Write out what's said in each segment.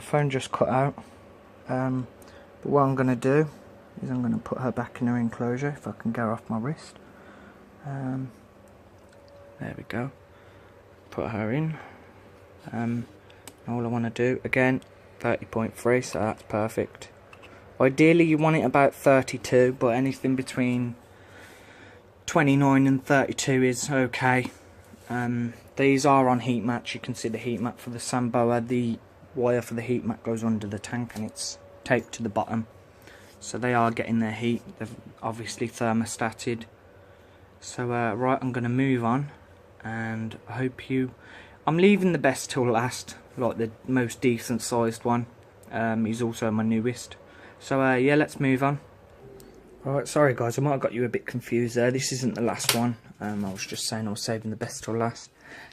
phone just cut out. But what I'm going to do is I'm going to put her back in her enclosure if I can get her off my wrist. There we go. Put her in. All I want to do, again, 30.3, so that's perfect. Ideally you want it about 32, but anything between 29 and 32 is okay. These are on heat mats. You can see the heat mat for the Samboa. The wire for the heat mat goes under the tank and it's taped to the bottom. So they are getting their heat. They've obviously thermostated. So right, I'm going to move on, and I hope you... I'm leaving the best till last, like the most decent sized one. He's also my newest. So yeah, let's move on. Alright, sorry guys, I might have got you a bit confused there. This isn't the last one. I was just saying I was saving the best till last.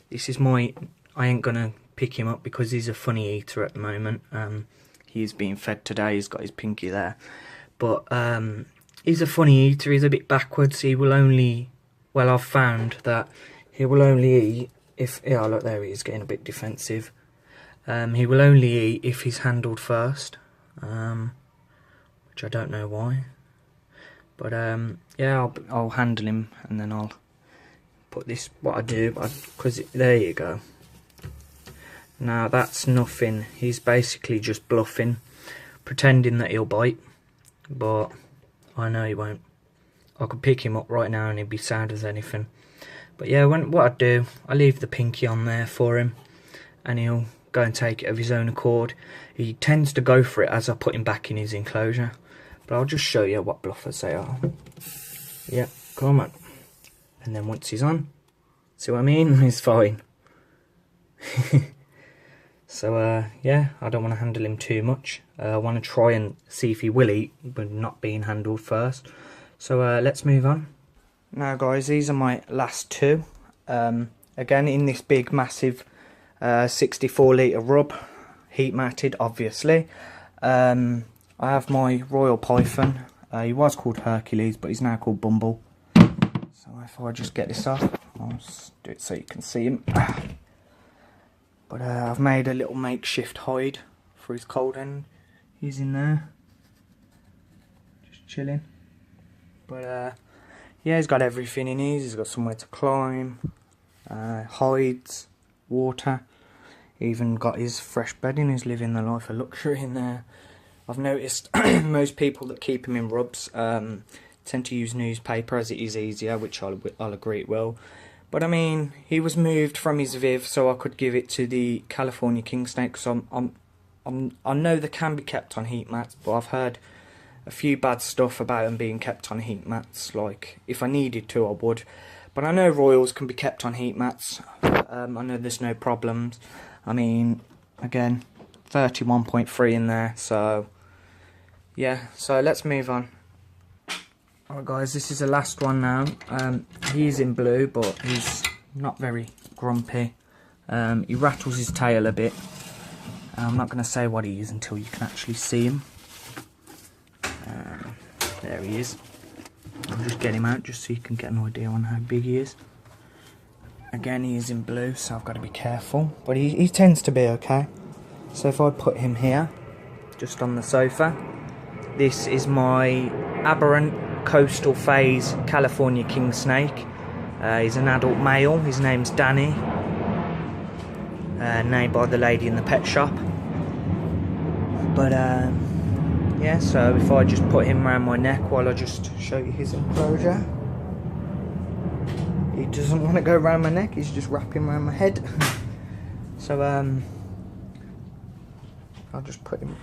This is my... I ain't going to pick him up because he's a funny eater at the moment. He's being fed today, he's got his pinky there. But he's a funny eater, he's a bit backwards. He will only... Well, I've found that he will only eat if... Yeah, look, there he is, getting a bit defensive. He will only eat if he's handled first. Which I don't know why. But yeah, I'll handle him and then I'll put this, what I do, because there you go. Now that's nothing, he's basically just bluffing, pretending that he'll bite, but I know he won't. I could pick him up right now and he'd be sound as anything. But yeah, what I do, I leave the pinky on there for him and he'll go and take it of his own accord. He tends to go for it as I put him back in his enclosure. But I'll just show you what bluffers they are. Yeah, come on. And then once he's on, see what I mean? He's fine. So, yeah, I don't want to handle him too much. I want to try and see if he will eat, but not being handled first. So, let's move on. Now, guys, these are my last two. Again, in this big, massive 64 litre rub. Heat matted, obviously. I have my Royal Python. He was called Hercules, but he's now called Bumble. So if I just get this off, I'll just do it so you can see him. But I've made a little makeshift hide for his cold end. He's in there, just chilling. But yeah, he's got everything in his. He's got somewhere to climb, hides, water. Even got his fresh bedding. He's living the life of luxury in there. I've noticed most people that keep him in rubs tend to use newspaper as it is easier, which I'll agree it will. But I mean, he was moved from his Viv so I could give it to the California King Snake. So I know they can be kept on heat mats, but I've heard a few bad stuff about them being kept on heat mats. Like, if I needed to, I would. But I know Royals can be kept on heat mats. I know there's no problems. I mean, again, 31.3 in there, so yeah, so let's move on. Alright guys, this is the last one now. He's in blue, but he's not very grumpy. He rattles his tail a bit. I'm not going to say what he is until you can actually see him. There he is. I'll just get him out just so you can get an idea on how big he is. Again, he is in blue, so I've got to be careful, but he tends to be okay. So if I put him here, just on the sofa, this is my aberrant coastal phase California King Snake. He's an adult male, his name's Danny, named by the lady in the pet shop. But yeah, so if I just put him around my neck while I just show you his enclosure. He doesn't want to go around my neck, he's just wrapping around my head. So I'll just put him,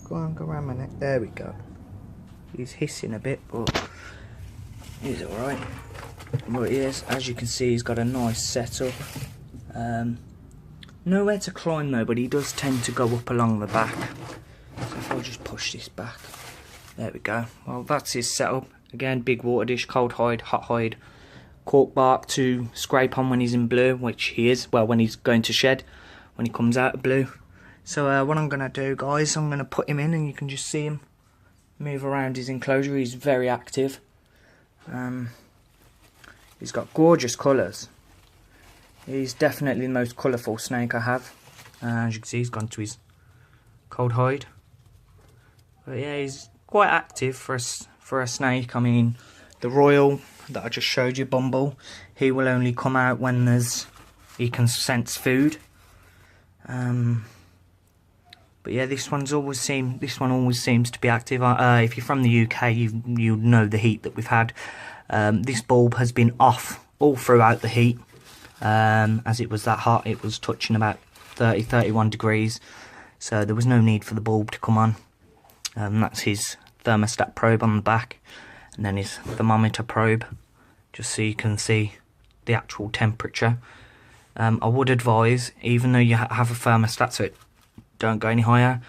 go around my neck, there we go. He's hissing a bit, but he's alright. But he is, as you can see, he's got a nice setup. Nowhere to climb though, but he does tend to go up along the back. So if I just push this back, there we go. Well, that's his setup. Again, big water dish, cold hide, hot hide, cork bark to scrape on when he's in blue, which he is, well, when he's going to shed, when he comes out of blue. So what I'm going to do, guys, I'm going to put him in and you can just see him move around his enclosure. He's very active. He's got gorgeous colours. He's definitely the most colourful snake I have. As you can see, he's gone cold hide. But yeah, he's quite active for a snake. I mean, the royal that I just showed you, Bumble, he will only come out when he can sense food. But yeah, this one always seems to be active. If you're from the UK, you'll know the heat that we've had. This bulb has been off all throughout the heat, as it was that hot. It was touching about 30-31 degrees, so there was no need for the bulb to come on. That's his thermostat probe on the back, and then his thermometer probe, just so you can see the actual temperature. I would advise, even though you have a thermostat so it don't go any higher,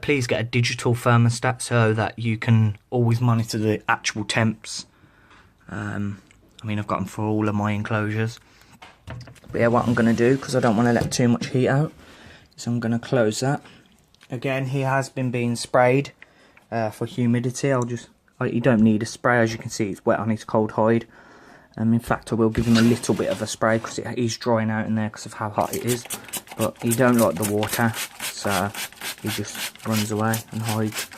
please get a digital thermostat so that you can always monitor the actual temps. I mean, I've got them for all of my enclosures. But yeah, what I'm going to do, because I don't want to let too much heat out, is I'm going to close that. Again, he has been being sprayed for humidity. You don't need a spray, as you can see it's wet on his cold hide. In fact, I will give him a little bit of a spray because he's drying out in there because of how hot it is. But he don't like the water, so he just runs away and hides.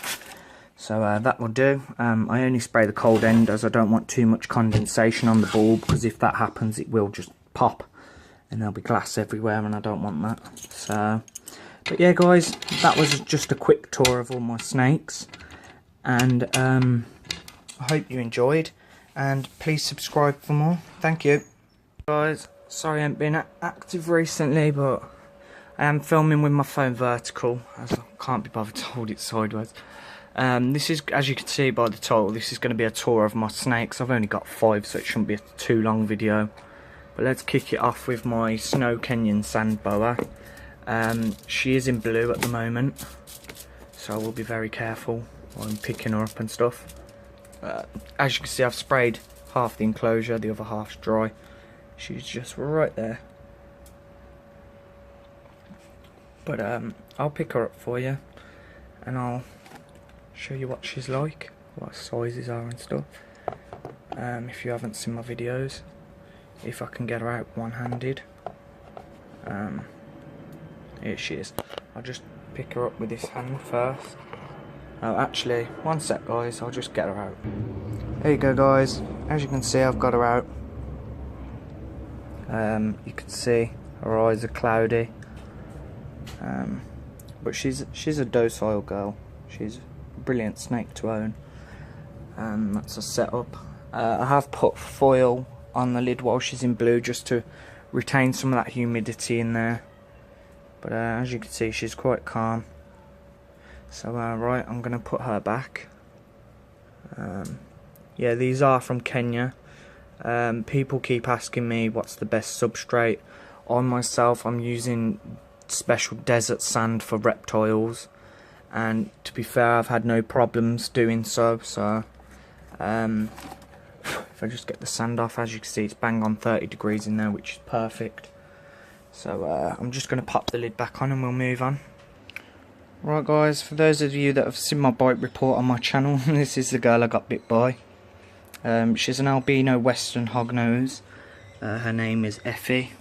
So that will do. I only spray the cold end as I don't want too much condensation on the bulb, because if that happens it will just pop and there'll be glass everywhere, and I don't want that. So, but yeah guys, that was just a quick tour of all my snakes, and I hope you enjoyed, and please subscribe for more. Thank you guys. Sorry I haven't been active recently, but I am filming with my phone vertical as I can't be bothered to hold it sideways. This is, as you can see by the title, this is going to be a tour of my snakes. I've only got 5, so it shouldn't be a too long video. But let's kick it off with my Snow Kenyan Sand Boa. She is in blue at the moment, so I will be very careful while I'm picking her up and stuff. As you can see, I've sprayed half the enclosure, the other half's dry. She's just right there. But I'll pick her up for you, and I'll show you what she's like, what sizes are and stuff. If you haven't seen my videos, if I can get her out one-handed. Here she is. I'll just pick her up with this hand first. Oh, actually, one sec guys, I'll just get her out. There you go guys, as you can see I've got her out. You can see her eyes are cloudy, but she's a docile girl. She's a brilliant snake to own. That's a setup. I have put foil on the lid while she's in blue just to retain some of that humidity in there, but as you can see she's quite calm. So right, I'm going to put her back. Yeah, these are from Kenya. People keep asking me what's the best substrate. On myself, I'm using special desert sand for reptiles, and to be fair, I've had no problems doing so. So if I just get the sand off, as you can see it's bang on 30 degrees in there, which is perfect. So I'm just going to pop the lid back on and we'll move on. Right guys, for those of you that have seen my bite report on my channel, this is the girl I got bit by. She's an albino western hognose. Her name is Effie.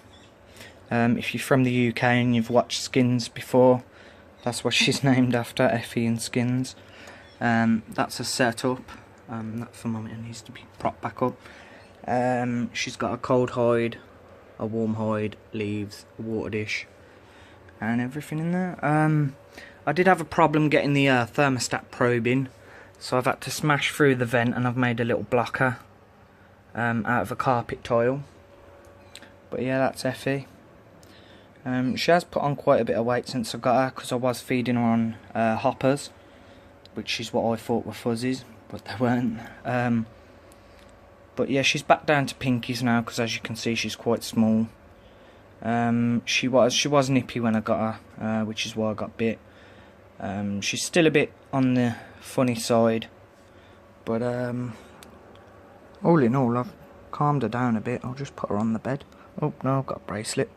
If you're from the UK and you've watched Skins before, that's what she's named after, Effie and Skins. That's a setup. That thermometer needs to be propped back up. She's got a cold hide, a warm hide, leaves, a water dish, and everything in there. I did have a problem getting the thermostat probe in, so I've had to smash through the vent, and I've made a little blocker out of a carpet tile. But yeah, that's Effie. She has put on quite a bit of weight since I got her, because I was feeding her on hoppers, which is what I thought were fuzzies, but they weren't. But yeah, she's back down to pinkies now, because as you can see she's quite small. She was nippy when I got her, which is why I got bit. She's still a bit on the funny side, but all in all I've calmed her down a bit. I'll just put her on the bed. Oh no, I've got a bracelet.